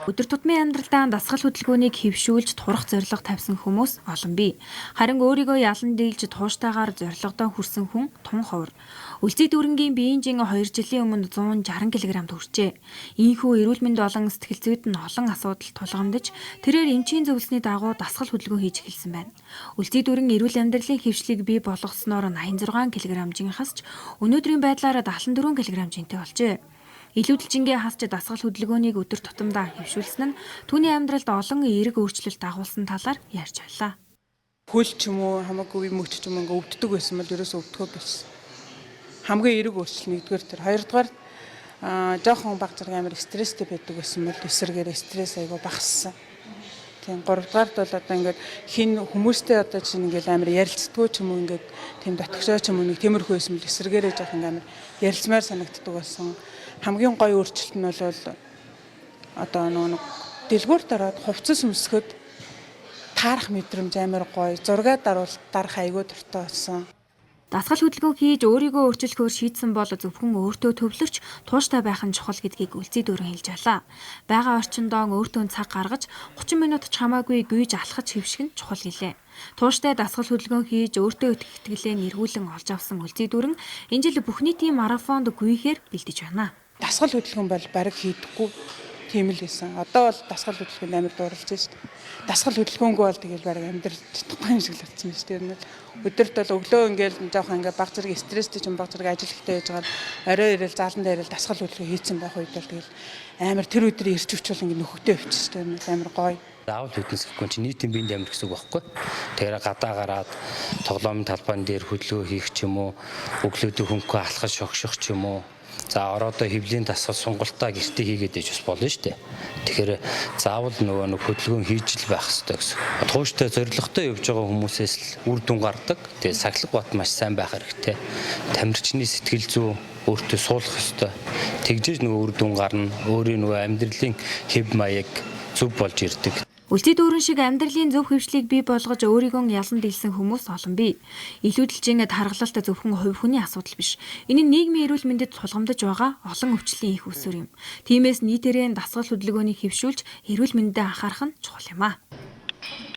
Өдөр тутмын амьдралдаа дасгал хөдөлгөөнийг хэвшүүлж турах зорилго тавьсан хүмүүс олон бий. Харин өөрийгөө ялан дийлж тууштайгаар зорилгодоо хүрсэн хүн тун ховор. Үлзий дүүрэнгийн биеинжин 2 жилийн өмнө 160 кг хүрчээ. Ийхүү эрүүл мэнд болон сэтгэл зүйд нь олон асуудал тулгамдж тэрээр эмчийн зөвлөсний дагуу дасгал хөдөлгөөн хийж эхэлсэн байна. Үлзий дүүрэн эрүүл амьдралын хэвшлийг бий болгосноор 86 кг хасч өнөөдрийн байдлаар 74 кг-тэй болжээ. Илүүдэлжингээ хасч дасгал хөдөлгөөнийг өдөр тутамдаа хэвшүүлсэн нь түүний амьдралд олон эерэг өөрчлөлт дагуулсан талаар ярьж байлаа. Хөл ч юм уу хамаагүй мөч ч юм ингээ өвддөг байсан бол ерөөсөө өвдөхөө байсан. Хамгийн эерэг өөрчлөлт нэгдүгээр тэр, хоёрдугаар жоохон баг зэрэг амар стресстэй байдаг байсан бол эсрэгээр стресс айгаа багассан. Тийм гуравдугаард бол одоо ингээд хин хүмүүстэй одоо чинь ингээд амар ярилцдаггүй ч юм уу ингээд тийм дотгошоо ч юм уу нэг тиймэрхүү байсан бол эсрэгээрээ жоох амар ярилцмаар санагддаг байсан. Хамгийн гоё өөрчлөлт нь бол одоо нэг дэлгүүрт ороод хувцас өмсгöd таарах мэдрэмж амар гоё. Зургаад дарах айгүй дуртай болсон. Дасгал хөдөлгөөн хийж өөрийгөө өөрчлөхөөр шийдсэн бол зөвхөн өөртөө төвлөрч тууштай байх нь чухал гэдгийг үлзий дүүрэн хэлж байлаа. Бага орчиндоо өөртөө цаг гаргаж 30 минут ч хамаагүй гүйж алхаж хэвших нь чухал гэлээ. Тууштай дасгал хөдөлгөөн хийж өөртөө итгэх итгэлээ нэргүүлэн олж авсан үлзий дүүрэн энэ жил бүх нийтийн марафонд гүйхээр бэлдэж байна. Дасгал хөдөлгөөн бол бариг хийдэггүй тийм л байсан. Одоо бол дасгал хөдөлгөөнд амар дууралж байна шүү дээ. Дасгал хөдөлгөөнгүй бол тэгэл бариг амьдрал чадахгүй юм шиг л болсон шүү дээ. Өдөрт бол өглөө ингээл жоохон ингээ баг зэрэг стресстэй ч юм баг зэрэг ажил ихтэй байж байгаа орой ирэл заалан дээр л дасгал хөдөлгөөн хийцэн байх үед бол тэгэл амар тэр өдөр ирч өчвөл ингээ нөхөдөө өвчих шүү дээ. Амар гоё. Заавал фитнес гэхгүй чи нийтийн биенд амир гэсэн үг байхгүй. Тэгэхээр гадаа гараад тоглоомын талбайн дээр хөдөлгөөн хийх ч юм уу, өглөөдөө хөнгөө алхаж шогших ч юм уу. За ороодоо хөвлийн дасгал сунгалтаа гэртээ хийгээд иж бас болно шүү дээ. Тэгэхээр заавал нөгөө нэг хөдөлгөөн хийж л байх хэрэгтэй гэсэн. Тууштай зоригтой явж байгаа хүмүүсээс л үр дүн гардаг. Тэгээ сахилга бат маш сайн байх хэрэгтэй. Тамирчны сэтгэл зүй өөртөө суулгах ёстой. Тэгжээж нөгөө үр дүн гарна. Өөрийн нөгөө амьдралын хэв маяг зөв болж ирдэг. Үлзий дүүрэн шиг амьдралын зөв хэвшлийг бий болгож өөрийгөө ялан дийлсэн хүмүүс олон бий. Илүүдэлжин тархалт зөвхөн хувь хүний асуудал биш. Энэ нь нийгмийн эрүүл мэндэд тулгамдж байгаа олон өвчлөлийн их усүр юм. Тиймээс нийтээрээ дасгал хөдөлгөөнийг хэвшүүлж эрүүл мэндэд анхаарах нь чухал юм а.